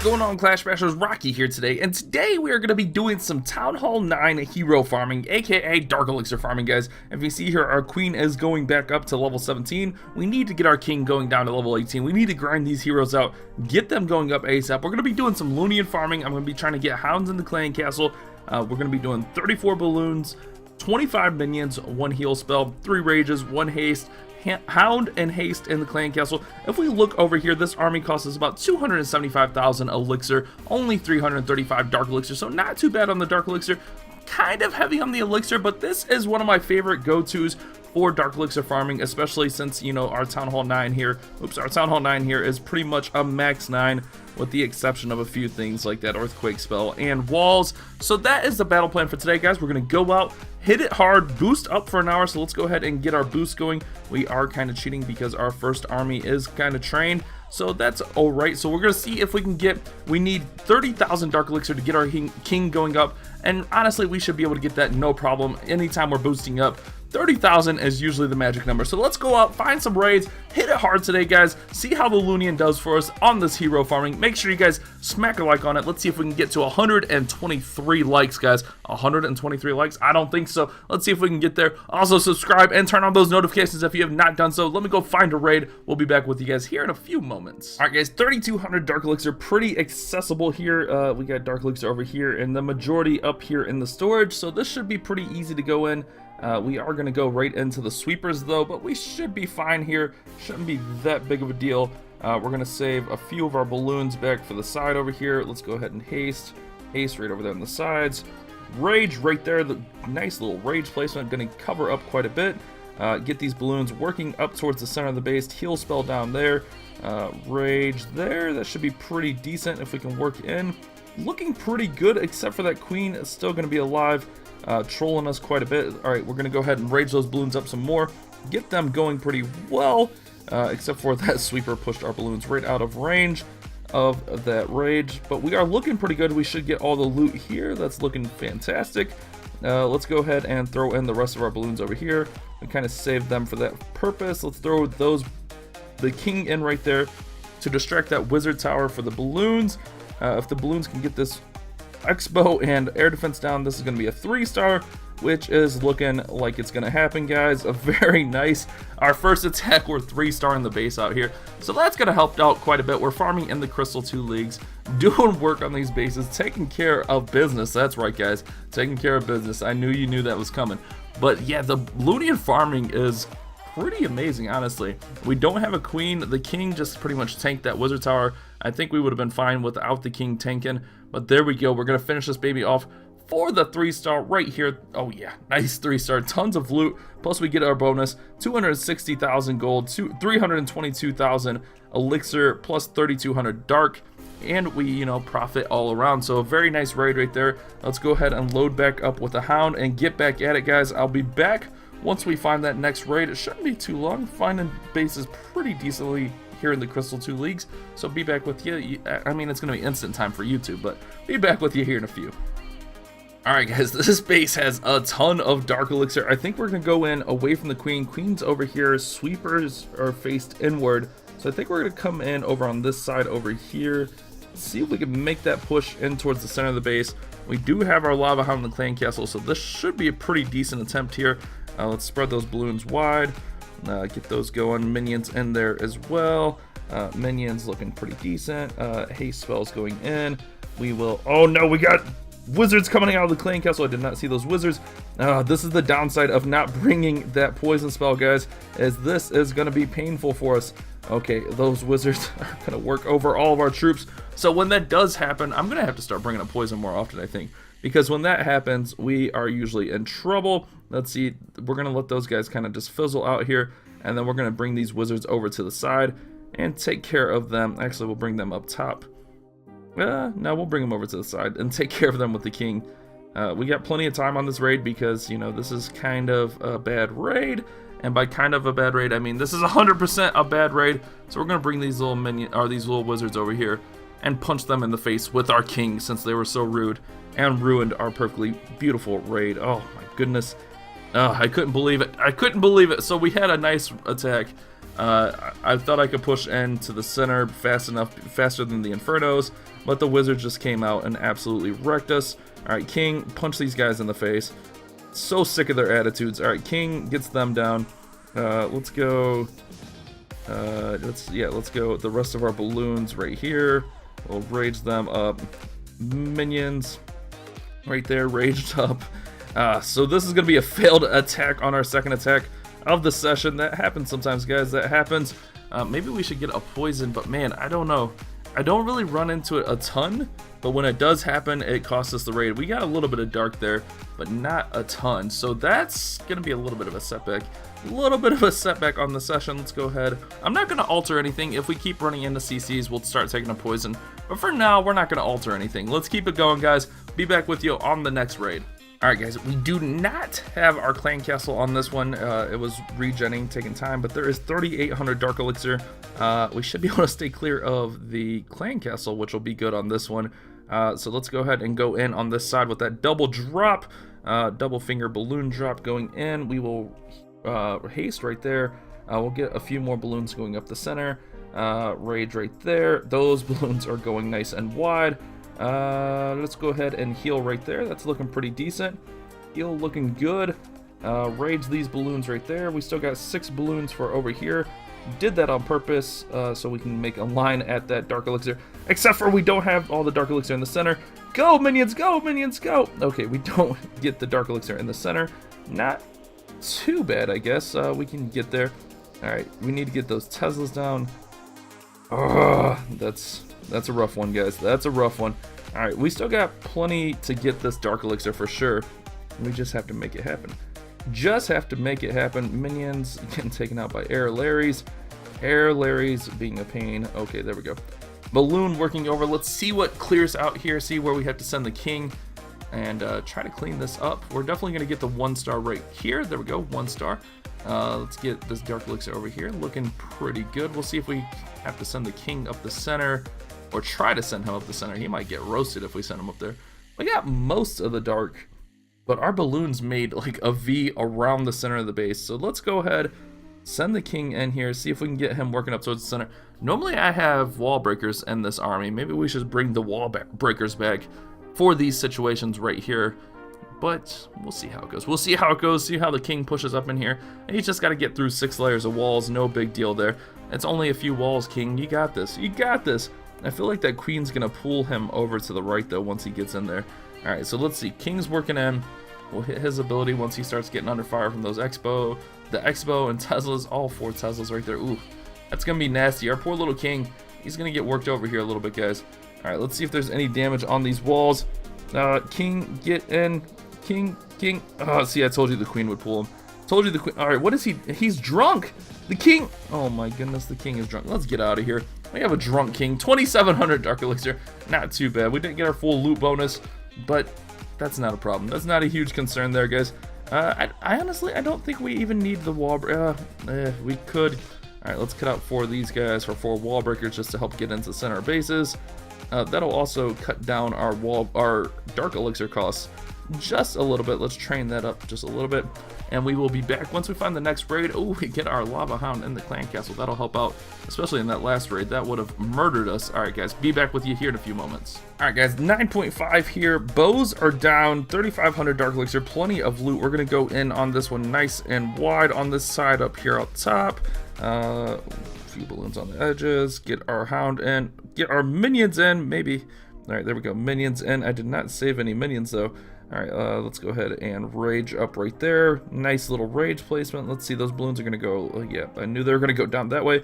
going on, Clash Bashers? Rocky here today, and today we are going to be doing some Town Hall 9 hero farming, aka Dark Elixir farming, guys. If you see here, our queen is going back up to level 17. We need to get our king going down to level 18. We need to grind these heroes out, get them going up ASAP. We're going to be doing some Loonion farming. I'm going to be trying to get hounds in the clan castle. We're going to be doing 34 balloons, 25 minions, 1 heal spell, 3 rages, 1 haste, hound and haste in the clan castle. If we look over here, this army costs us about 275,000 elixir, only 335 dark elixir, so not too bad on the dark elixir. Kind of heavy on the elixir, but this is one of my favorite go-tos for dark elixir farming, especially since, you know, our Town Hall 9 here, our Town Hall 9 here is pretty much a max 9 with the exception of a few things like that earthquake spell and walls. So that is the battle plan for today, guys. We're going to go out, hit it hard, boost up for an hour. So let's go ahead and get our boost going. We are kind of cheating because our first army is kind of trained, so that's all right. So we're going to see if we can get, we need 30,000 dark elixir to get our king going up, and honestly we should be able to get that no problem anytime we're boosting up. 30,000 is usually the magic number. So let's go out, find some raids, hit it hard today, guys. See how the Loonion does for us on this hero farming. Make sure you guys smack a like on it. Let's see if we can get to 123 likes, guys. 123 likes? I don't think so. Let's see if we can get there. Also, subscribe and turn on those notifications if you have not done so. Let me go find a raid. We'll be back with you guys here in a few moments. All right, guys, 3,200 dark elixir, pretty accessible here. We got dark elixir over here and the majority up here in the storage, so this should be pretty easy to go in. We are going to go right into the sweepers though, but we should be fine here. Shouldn't be that big of a deal. We're going to save a few of our balloons back for the side over here. Let's go ahead and haste right over there on the sides. Rage right there, the nice little rage placement, going to cover up quite a bit. Get these balloons working up towards the center of the base. Heal spell down there. Rage there, that should be pretty decent if we can work in. Looking pretty good, except for that queen is still going to be alive. Trolling us quite a bit. Alright, we're going to go ahead and rage those balloons up some more. Get them going pretty well, except for that sweeper pushed our balloons right out of range of that rage. But we are looking pretty good. We should get all the loot here. That's looking fantastic. Let's go ahead and throw in the rest of our balloons over here. We kind of saved them for that purpose. Let's throw the king in right there to distract that wizard tower for the balloons. If the balloons can get this Expo and air defense down, this is going to be a 3-star, which is looking like it's going to happen, guys. A very nice, our first attack, we're 3-star in the base out here, so that's going to help out quite a bit. We're farming in the Crystal 2 leagues, doing work on these bases, taking care of business. That's right, guys, taking care of business. I knew you knew that was coming. But yeah, the Loonion farming is pretty amazing, honestly. We don't have a queen. The king just pretty much tanked that wizard tower. I think we would have been fine without the king tanking, but there we go. We're gonna finish this baby off for the 3-star right here. Oh yeah, nice 3-star, tons of loot, plus we get our bonus 260,000 gold, 322,000 elixir, plus 3,200 dark, and we, you know, profit all around. So a very nice raid right there. Let's go ahead and load back up with the hound and get back at it, guys. I'll be back once we find that next raid. It shouldn't be too long. Finding bases pretty decently here in the Crystal 2 leagues, so be back with you. I mean, it's going to be instant time for YouTube, but be back with you here in a few. Alright, guys, this base has a ton of dark elixir. I think we're going to go in away from the queen. Queen's over here, sweepers are faced inward, so I think we're going to come in over on this side over here. See if we can make that push in towards the center of the base. We do have our lava hound in the clan castle, so this should be a pretty decent attempt here. Let's spread those balloons wide. Get those going. Minions in there as well. Minions looking pretty decent. Haste spells going in. We will, oh no, we got wizards coming out of the clan castle. I did not see those wizards. This is the downside of not bringing that poison spell, guys, as this is going to be painful for us. Okay, those wizards are going to work over all of our troops. So when that does happen, I'm going to have to start bringing up poison more often, I think, because when that happens, we are usually in trouble. Let's see, we're going to let those guys kind of just fizzle out here, and then we're going to bring these wizards over to the side and take care of them. Actually, we'll bring them up top. No, we'll bring them over to the side and take care of them with the king. We got plenty of time on this raid because, you know, this is kind of a bad raid. And by kind of a bad raid, I mean this is 100% a bad raid. So we're going to bring these little wizards over here and punch them in the face with our king, since they were so rude and ruined our perfectly beautiful raid. Oh my goodness. I couldn't believe it. I couldn't believe it. So we had a nice attack. I thought I could push into the center faster than the Infernos, but the Wizard just came out and absolutely wrecked us. Alright, King, punch these guys in the face. So sick of their attitudes. Alright, King gets them down. Let's go. Let's go. The rest of our balloons right here. We'll rage them up. Minions right there, raged up. So this is going to be a failed attack on our second attack of the session. That happens sometimes, guys. That happens. Maybe we should get a poison, but man, I don't know. I don't really run into it a ton, but when it does happen, it costs us the raid. We got a little bit of dark there, but not a ton. So that's going to be a little bit of a setback. A little bit of a setback on the session. Let's go ahead. I'm not going to alter anything. If we keep running into CCs, we'll start taking a poison. But for now, we're not going to alter anything. Let's keep it going, guys. Be back with you on the next raid. Alright guys, we do not have our clan castle on this one. It was regenning, taking time, but there is 3,800 Dark Elixir. We should be able to stay clear of the clan castle, which will be good on this one. So let's go ahead and go in on this side with that double drop, double finger balloon drop going in. We will haste right there. We'll get a few more balloons going up the center. Rage right there. Those balloons are going nice and wide. Let's go ahead and heal right there. That's looking pretty decent. Heal looking good. Rage these balloons right there. We still got 6 balloons for over here. Did that on purpose so we can make a line at that Dark Elixir. Except for we don't have all the Dark Elixir in the center. Go, minions, go, minions, go! Okay, we don't get the Dark Elixir in the center. Not too bad, I guess. We can get there. Alright, we need to get those Teslas down. That's a rough one, guys. That's a rough one. Alright, we still got plenty to get this Dark Elixir for sure. We just have to make it happen. Just have to make it happen. Minions getting taken out by Air Larrys. Air Larrys being a pain. Okay, there we go. Balloon working over. Let's see what clears out here. See where we have to send the king. And try to clean this up. We're definitely going to get the 1-star right here. There we go, 1 star. Let's get this Dark Elixir over here. Looking pretty good. We'll see if we have to send the king up the center. Or try to send him up the center. He might get roasted if we send him up there. We got most of the dark, but our balloons made like a V around the center of the base. So let's go ahead, send the king in here, see if we can get him working up towards the center. Normally I have wall breakers in this army. Maybe we should bring the wall breakers back for these situations right here. But we'll see how it goes. We'll see how it goes, see how the king pushes up in here. And he's just got to get through 6 layers of walls. No big deal there. It's only a few walls, king. You got this. You got this. I feel like that queen's gonna pull him over to the right though once he gets in there. Alright, so let's see. King's working in. We'll hit his ability once he starts getting under fire from those Expo. The Expo and Teslas, all 4 Teslas right there. Ooh, that's gonna be nasty. Our poor little king, he's gonna get worked over here a little bit, guys. Alright, let's see if there's any damage on these walls. King, get in. King. Oh, see, I told you the queen would pull him. Told you the queen. Alright, what is he? He's drunk. The king. Oh my goodness, the king is drunk. Let's get out of here. We have a drunk king. 2,700 Dark Elixir. Not too bad. We didn't get our full loot bonus, but that's not a problem. That's not a huge concern there, guys. I honestly, I don't think we even need the wall. We could. All right, let's cut out 4 of these guys for 4 wall breakers just to help get into the center bases. That'll also cut down our Dark Elixir costs just a little bit. Let's train that up just a little bit, and we will be back once we find the next raid. Oh, we get our lava hound in the clan castle. That'll help out, especially in that last raid. That would have murdered us. All right, guys, be back with you here in a few moments. All right, guys, 9.5 here. Bows are down. 3,500 Dark Elixir. Plenty of loot. We're gonna go in on this one nice and wide on this side up here up top. A few balloons on the edges. Get our hound in. Get our minions in. Maybe. All right, there we go. Minions in. I did not save any minions though. Alright, let's go ahead and rage up right there. Nice little rage placement. Let's see, those balloons are going to go, yeah, I knew they were going to go down that way.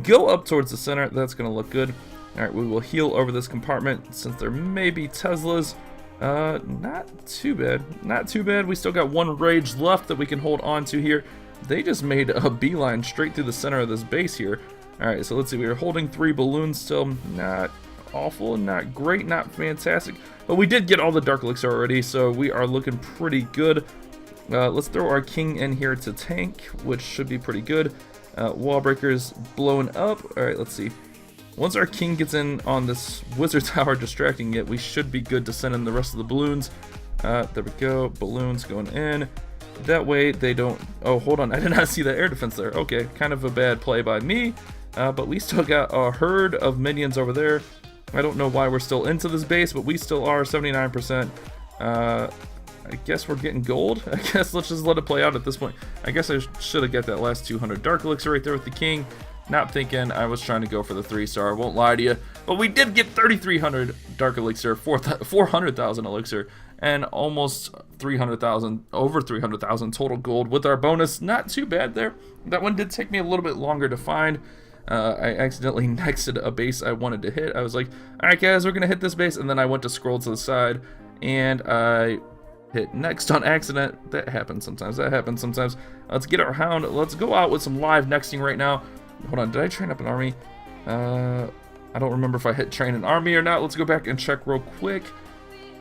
Go up towards the center. That's going to look good. Alright, we will heal over this compartment since there may be Teslas. Not too bad. Not too bad. We still got 1 rage left that we can hold on to here. They just made a beeline straight through the center of this base here. Alright, so let's see. We are holding 3 balloons still. Not awful, not great, not fantastic. But we did get all the Dark Elixir already, so we are looking pretty good. Let's throw our king in here to tank, which should be pretty good. Wall breakers blowing up. Alright, let's see. Once our king gets in on this wizard tower distracting it, we should be good to send in the rest of the balloons. There we go. Balloons going in. That way they don't... Oh, hold on. I did not see that air defense there. Okay, kind of a bad play by me. But we still got a herd of minions over there. I don't know why we're still into this base, but we still are 79%. I guess we're getting gold. I guess let's just let it play out at this point. I guess I should have got that last 200 Dark Elixir right there with the king. Not thinking I was trying to go for the 3-star. I won't lie to you. But we did get 3,300 Dark Elixir, 400,000 Elixir, and almost 300,000, over 300,000 total gold with our bonus. Not too bad there. That one did take me a little bit longer to find. I accidentally nexted a base I wanted to hit. I was like, alright guys, we're going to hit this base. And then I went to scroll to the side, and I hit next on accident. That happens sometimes. Let's get our hound. Let's go out with some live nexting right now. Hold on, did I train up an army? I don't remember if I hit train an army or not. Let's go back and check real quick.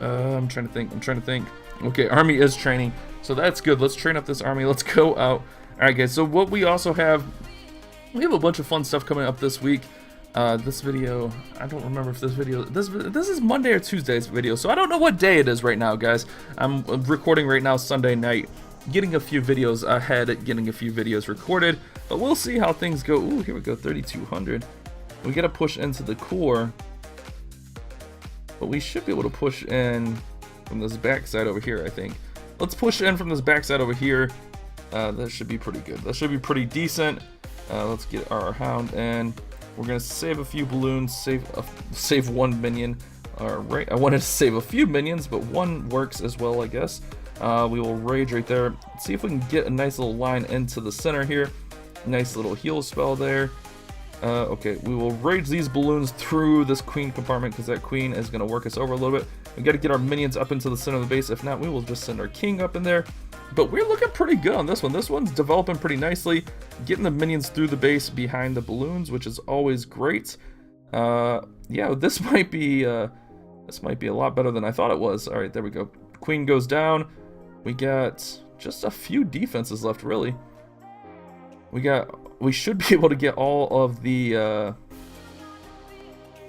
I'm trying to think. Okay, army is training, so that's good. Let's train up this army. Let's go out. Alright guys, so what we also have, we have a bunch of fun stuff coming up this week. This video, I don't remember if this is Monday or Tuesday's video, so I don't know what day it is right now, guys. I'm recording right now Sunday night, getting a few videos ahead, getting a few videos recorded, but we'll see how things go. Ooh, here we go, 3,200. We gotta push into the core, but we should be able to push in from this backside over here, I think. Let's push in from this backside over here. That should be pretty good. That should be pretty decent. Let's get our hound in. We're gonna save a few balloons, save one minion. Alright, I wanted to save a few minions, but one works as well, I guess. We will rage right there. Let's see if we can get a nice little line into the center here. Nice little heal spell there. Okay, we will rage these balloons through this queen compartment because that queen is gonna work us over a little bit. We gotta get our minions up into the center of the base. If not, we will just send our king up in there. But we're looking pretty good on this one. This one's developing pretty nicely. Getting the minions through the base behind the balloons, which is always great. Yeah, this might be a lot better than I thought it was. All right, there we go. Queen goes down. We got just a few defenses left, really. We should be able to get all of the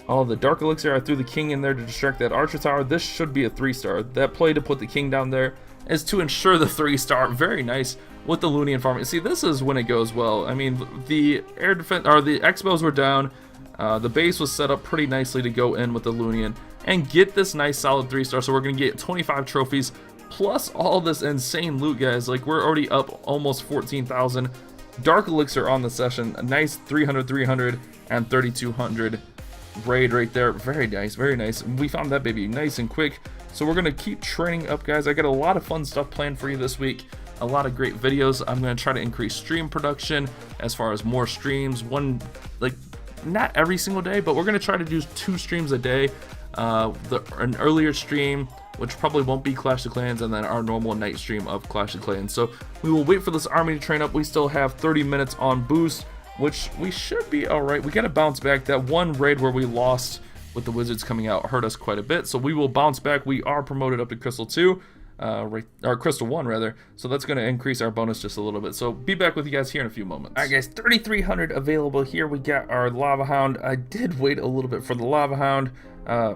Dark Elixir. I threw the king in there to distract that archer tower. This should be a 3-star. That play to put the king down there is to ensure the 3-star. Very nice with the Loonion farming. See, this is when it goes well. I mean, the air defense or the expos were down. The base was set up pretty nicely to go in with the Loonion and get this nice solid 3-star. So we're gonna get 25 trophies plus all this insane loot, guys. Like, we're already up almost 14,000 Dark Elixir on the session. A nice 300, 300, and 3,200 raid right there. Very nice, very nice. We found that baby nice and quick. So we're gonna keep training up, guys. I got a lot of fun stuff planned for you this week. A lot of great videos. I'm gonna try to increase stream production as far as more streams. Not every single day, but we're gonna try to do 2 streams a day. An earlier stream, which probably won't be Clash of Clans, and then our normal night stream of Clash of Clans. So we will wait for this army to train up. We still have 30 minutes on boost, which we should be all right. We got to bounce back. That one raid where we lost with the wizards coming out hurt us quite a bit, so we will bounce back. We are promoted up to Crystal 2, or Crystal 1 rather, so that's going to increase our bonus just a little bit. So be back with you guys here in a few moments. Alright guys, 3,300 available here. We got our Lava Hound. I did wait a little bit for the Lava Hound.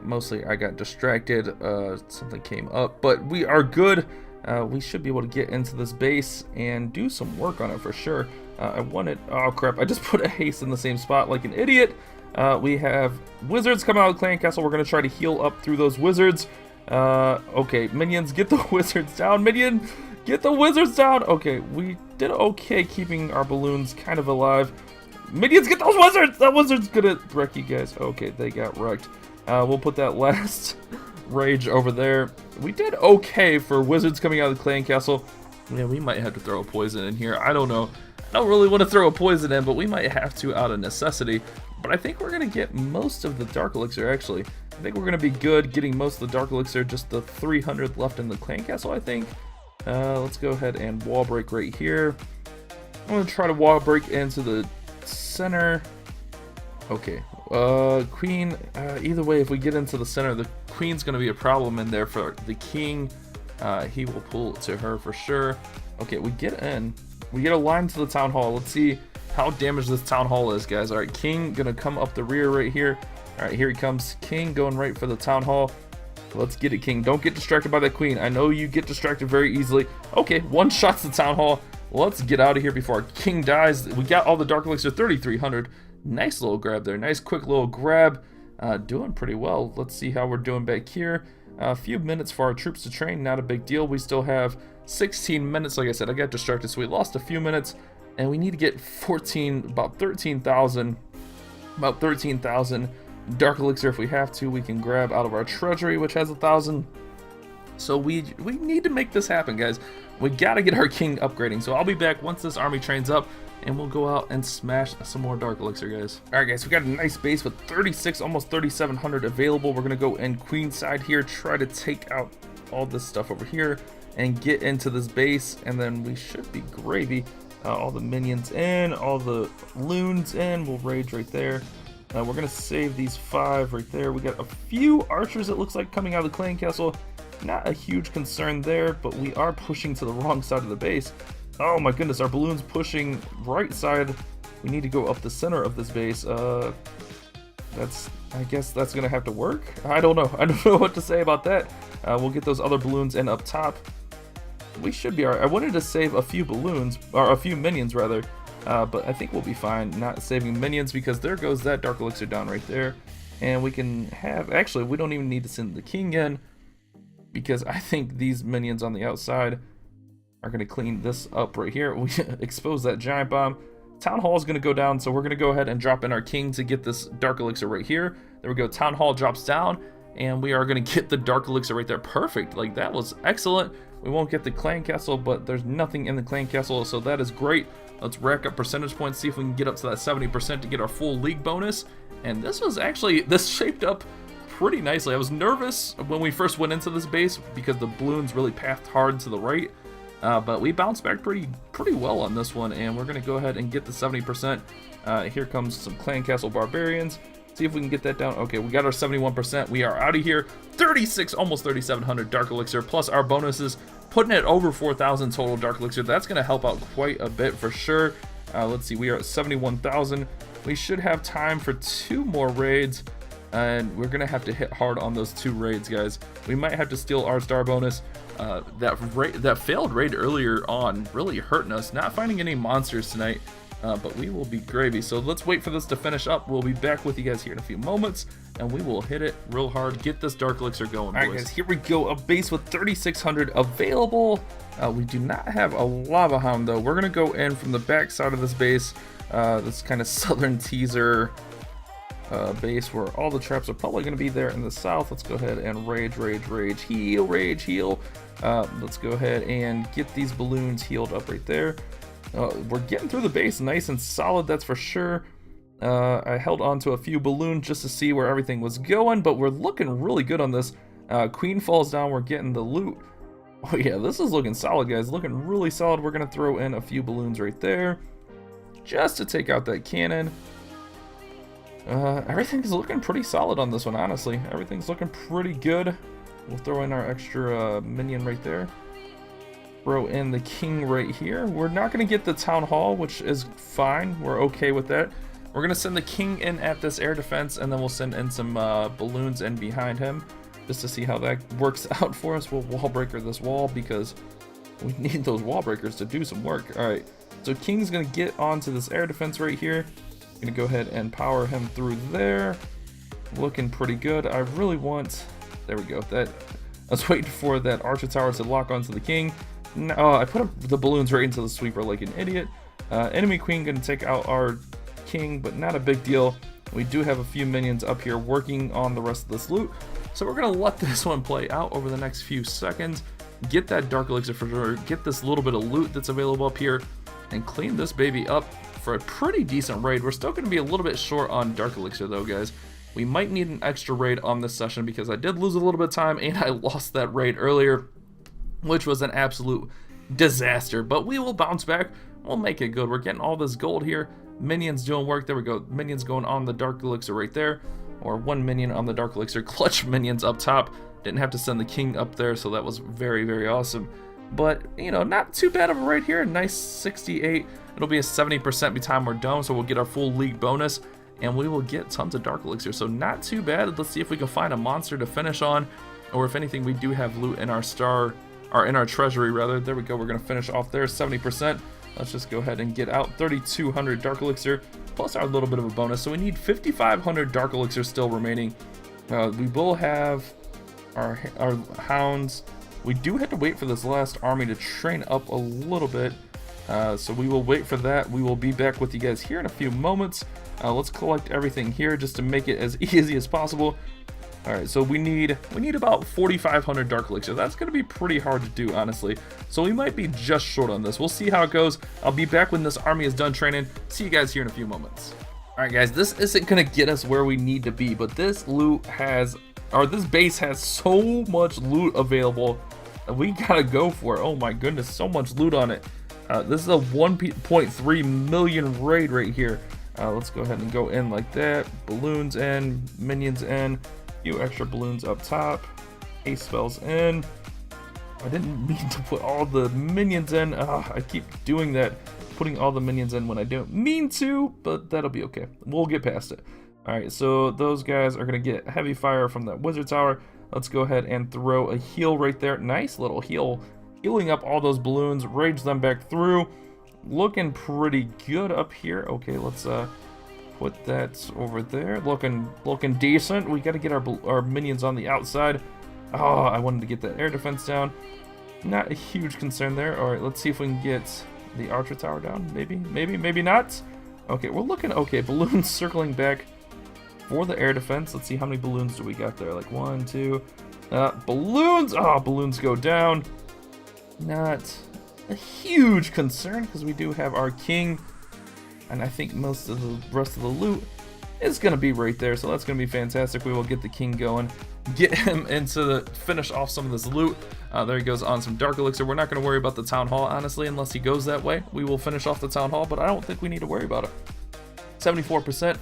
Mostly I got distracted, something came up, but we are good. We should be able to get into this base and do some work on it for sure. Oh crap, I just put a haste in the same spot like an idiot. We have wizards coming out of the clan castle. We're going to try to heal up through those wizards. Okay, minions, get the wizards down. Minion, get the wizards down. Okay, we did okay keeping our balloons kind of alive. Minions, get those wizards. That wizard's gonna wreck you guys. Okay, they got wrecked. We'll put that last rage over there. We did okay for wizards coming out of the clan castle. Yeah, we might have to throw a poison in here. I don't know. I don't really want to throw a poison in, but we might have to out of necessity. But I think we're going to get most of the Dark Elixir, actually. I think we're going to be good getting most of the Dark Elixir, just the 300 left in the clan castle, I think. Let's go ahead and wall break right here. I'm going to try to wall break into the center. Okay. Queen, either way, if we get into the center, the queen's going to be a problem in there for the king. He will pull to her for sure. Okay, we get in. We get a line to the town hall. Let's see how damaged this town hall is, guys. All right, king gonna come up the rear right here. All right, here he comes. King going right for the town hall. Let's get it, King. Don't get distracted by that queen. I know you get distracted very easily. Okay, one shot's the town hall. Let's get out of here before our king dies. We got all the Dark Elixir, 3,300. Nice little grab there. Nice quick little grab. Doing pretty well. Let's see how we're doing back here. A few minutes for our troops to train. Not a big deal. We still have 16 minutes. Like I said, I got distracted, so we lost a few minutes. And we need to get about 13,000 Dark Elixir if we have to. We can grab out of our treasury, which has 1,000. So we need to make this happen, guys. We gotta get our king upgrading. So I'll be back once this army trains up, and we'll go out and smash some more Dark Elixir, guys. All right, guys, we got a nice base with 36, almost 3,700 available. We're gonna go in queen side here, try to take out all this stuff over here and get into this base, and then we should be gravy. All the minions in, all the loons in. We'll rage right there. We're gonna save these 5 right there. We got a few archers, it looks like, coming out of the clan castle. Not a huge concern there, but we are pushing to the wrong side of the base. Oh my goodness, our balloon's pushing right side. We need to go up the center of this base. I guess that's gonna have to work. I don't know. I don't know what to say about that. We'll get those other balloons in up top. We should be alright. I wanted to save a few balloons, or a few minions rather, but I think we'll be fine not saving minions, because there goes that Dark Elixir down right there. And we can have, actually, we don't even need to send the king in, because I think these minions on the outside are going to clean this up right here. We expose that giant bomb. Town Hall is going to go down, so we're going to go ahead and drop in our king to get this Dark Elixir right here. There we go. Town Hall drops down, and we are going to get the Dark Elixir right there. Perfect. Like, that was excellent. We won't get the clan castle, but there's nothing in the clan castle, so that is great. Let's rack up percentage points, see if we can get up to that 70% to get our full league bonus. And this shaped up pretty nicely. I was nervous when we first went into this base because the balloons really pathed hard to the right, but we bounced back pretty well on this one, and we're gonna go ahead and get the 70%. Here comes some clan castle barbarians. See if we can get that down. Okay, we got our 71%. We are out of here. 36, almost 3,700 Dark Elixir plus our bonuses, putting it over 4,000 total Dark Elixir. That's gonna help out quite a bit for sure. Let's see, we are at 71,000. We should have time for 2 more raids, and we're gonna have to hit hard on those 2 raids, guys. We might have to steal our star bonus. That failed raid earlier on really hurting us. Not finding any monsters tonight, but we will be gravy. So let's wait for this to finish up. We'll be back with you guys here in a few moments, and we will hit it real hard. Get this Dark Elixir going, boys. All right, guys, here we go. A base with 3,600 available. We do not have a lava hound though. We're gonna go in from the back side of this base. This kind of southern teaser base where all the traps are probably going to be there in the south. Let's go ahead and rage, heal, rage, heal. Let's go ahead and get these balloons healed up right there. We're getting through the base nice and solid, that's for sure. I held on to a few balloons just to see where everything was going, but we're looking really good on this. Queen falls down, we're getting the loot. Oh yeah, this is looking solid, guys. Looking really solid. We're going to throw in a few balloons right there just to take out that cannon. Everything's looking pretty solid on this one, honestly. Everything's looking pretty good. We'll throw in our extra minion right there. Throw in the king right here. We're not going to get the town hall, which is fine. We're okay with that. We're going to send the king in at this air defense, and then we'll send in some balloons in behind him just to see how that works out for us. We'll wall breaker this wall because we need those wall breakers to do some work. All right, so king's going to get onto this air defense right here. Gonna go ahead and power him through there. Looking pretty good. I really want, there we go. That I was waiting for that archer tower to lock onto the king. No, I put the balloons right into the sweeper like an idiot. Enemy queen gonna take out our king, but not a big deal. We do have a few minions up here working on the rest of this loot, so we're gonna let this one play out over the next few seconds. Get that Dark Elixir for sure. Get this little bit of loot that's available up here, and clean this baby up for a pretty decent raid. We're still going to be a little bit short on Dark Elixir though, guys. We might need an extra raid on this session because I did lose a little bit of time and I lost that raid earlier, which was an absolute disaster. But we will bounce back. We'll make it good. We're getting all this gold here. Minions doing work. There we go. Minions going on the Dark Elixir right there. Or 1 minion on the Dark Elixir. Clutch minions up top. Didn't have to send the king up there, so that was very, very awesome. But, you know, not too bad of a raid here. Nice 68. It'll be a 70% by the time we're done, so we'll get our full league bonus, and we will get tons of Dark Elixir. So not too bad. Let's see if we can find a monster to finish on. or if anything, we do have loot in our star, or in our treasury rather. There we go. We're gonna finish off there 70%. Let's just go ahead and get out 3,200 Dark Elixir plus our little bit of a bonus. So we need 5,500 Dark Elixir still remaining. We will have our hounds. We do have to wait for this last army to train up a little bit. So we will wait for that. We will be back with you guys here in a few moments. Let's collect everything here just to make it as easy as possible. All right, so we need about 4,500 Dark Elixir. That's going to be pretty hard to do, honestly. So we might be just short on this. We'll see how it goes. I'll be back when this army is done training. See you guys here in a few moments. All right, guys, this isn't going to get us where we need to be, but this loot has, or this base has so much loot available that we got to go for it. Oh my goodness, so much loot on it. This is a 1.3 million raid right here. Let's go ahead and go in like that. Balloons in, minions in. Few extra balloons up top, ace spells in. I didn't mean to put all the minions in. I keep doing that, putting all the minions in when I don't mean to, but that'll be okay. We'll get past it. All right, so those guys are gonna get heavy fire from that wizard tower. Let's go ahead and throw a heal right there. Nice little heal, healing up all those balloons, rage them back through. Looking pretty good up here. Okay, let's put that over there. Looking decent. We got to get our minions on the outside. Oh, I wanted to get that air defense down. Not a huge concern there. All right, let's see if we can get the archer tower down. Maybe not. Okay, we're looking okay. Balloons circling back for the air defense. Let's see how many balloons do we got there. Like 1, 2. Balloons. Oh, balloons go down. Not a huge concern because we do have our king. And I think most of the rest of the loot is going to be right there. So that's going to be fantastic. We will get the king going. Get him into the finish off some of this loot. There he goes on some Dark Elixir. We're not going to worry about the town hall, honestly, unless he goes that way. We will finish off the town hall, but I don't think we need to worry about it. 74%.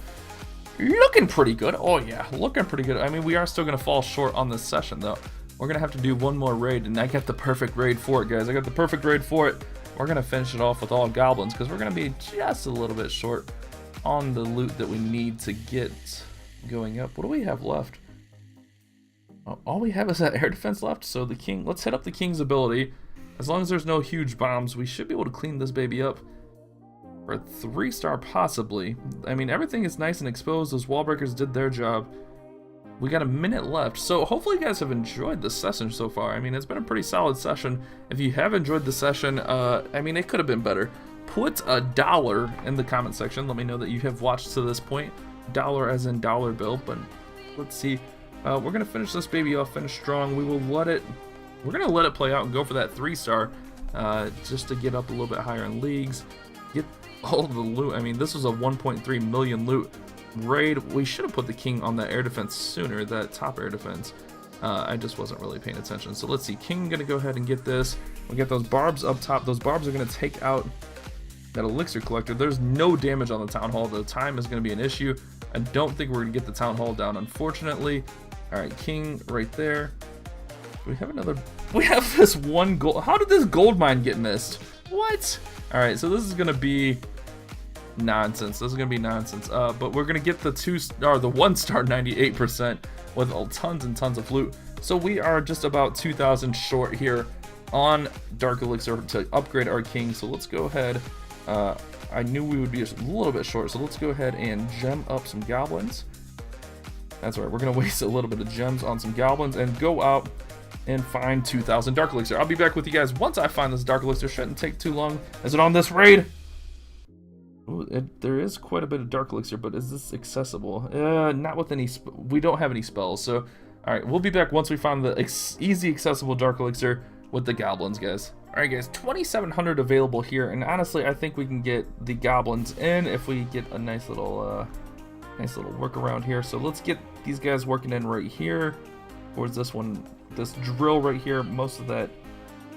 Looking pretty good. Oh, yeah. Looking pretty good. I mean, we are still going to fall short on this session, though. We're going to have to do one more raid, and I got the perfect raid for it, guys. I got the perfect raid for it. We're going to finish it off with all goblins because we're going to be just a little bit short on the loot that we need to get going up. What do we have left? Oh, all we have is that air defense left. So the king, let's hit up the king's ability. As long as there's no huge bombs, we should be able to clean this baby up. For a 3-star possibly. I mean, everything is nice and exposed. Those wall breakers did their job. We got a minute left, so hopefully you guys have enjoyed this session so far. I mean, it's been a pretty solid session. If you have enjoyed the session, I mean, it could have been better. Put $1 in the comment section. Let me know that you have watched to this point. Dollar as in dollar bill, but let's see. We're going to finish this baby off, finish strong. We're going to let it play out and go for that 3-star just to get up a little bit higher in leagues. Get all the loot. I mean, this was a 1.3 million loot raid. We should have put the king on that air defense sooner, that top air defense. I just wasn't really paying attention. So let's see, king gonna go ahead and get this. We get those barbs up top. Those barbs are gonna take out that elixir collector. There's no damage on the town hall. The time is gonna be an issue. I don't think we're gonna get the town hall down, unfortunately. All right, king right there. We have another, we have this one gold. How did this gold mine get missed? What? All right, so this is gonna be nonsense. This is gonna be nonsense. But we're gonna get the 1-star 98% with tons and tons of loot. So we are just about 2,000 short here on Dark Elixir to upgrade our king. So let's go ahead. I knew we would be a little bit short, so let's go ahead and gem up some goblins. That's right, we're gonna waste a little bit of gems on some goblins and go out and find 2,000 Dark Elixir. I'll be back with you guys once I find this Dark Elixir. Shouldn't take too long. Is it on this raid? Ooh, there is quite a bit of Dark Elixir, but is this accessible? Not with any, we don't have any spells, so alright, we'll be back once we find the easy accessible Dark Elixir with the goblins, guys. Alright guys, 2,700 available here, and honestly I think we can get the goblins in if we get a nice little workaround here. So let's get these guys working in right here towards this one, this drill right here. Most of that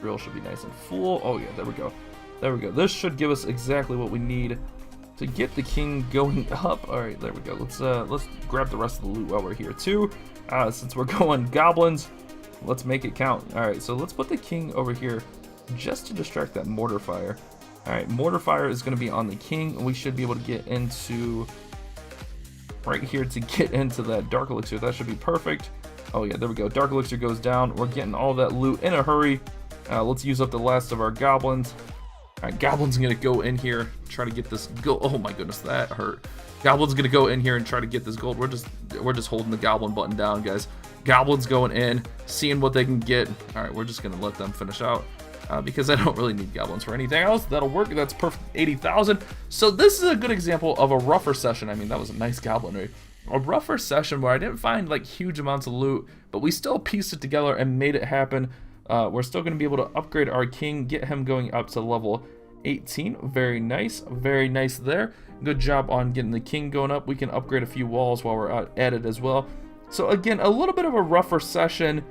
drill should be nice and full. Oh yeah, there we go. There we go. This should give us exactly what we need to get the king going up. All right, there we go. Let's grab the rest of the loot while we're here too. Since we're going goblins, let's make it count. All right, so let's put the king over here just to distract that mortar fire. All right, mortar fire is going to be on the king, and we should be able to get into right here to get into that Dark Elixir. That should be perfect. Oh yeah, there we go. Dark Elixir goes down. We're getting all that loot in a hurry. Let's use up the last of our goblins. Alright, Goblin's gonna go in here, try to get this gold. Oh my goodness, that hurt. Goblin's gonna go in here and try to get this gold. We're just holding the Goblin button down, guys. Goblin's going in, seeing what they can get. Alright, we're just gonna let them finish out. Because I don't really need goblins for anything else. That'll work. That's perfect. 80,000. So this is a good example of a rougher session. I mean, that was a nice goblin raid. A rougher session where I didn't find like huge amounts of loot, but we still pieced it together and made it happen. We're still going to be able to upgrade our king, get him going up to level 18. Very nice there. Good job on getting the king going up. We can upgrade a few walls while we're at it as well. So again, a little bit of a rougher session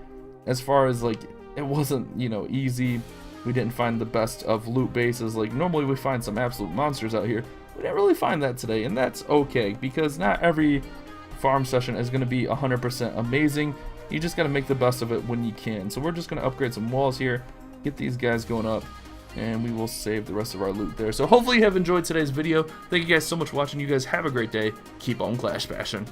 as far as like it wasn't, you know, easy. We didn't find the best of loot bases. Like normally we find some absolute monsters out here. We didn't really find that today, and that's okay because not every farm session is going to be 100% amazing. You just got to make the best of it when you can. So we're just going to upgrade some walls here, get these guys going up, and we will save the rest of our loot there. So hopefully you have enjoyed today's video. Thank you guys so much for watching. You guys have a great day. Keep on Clash Bashing.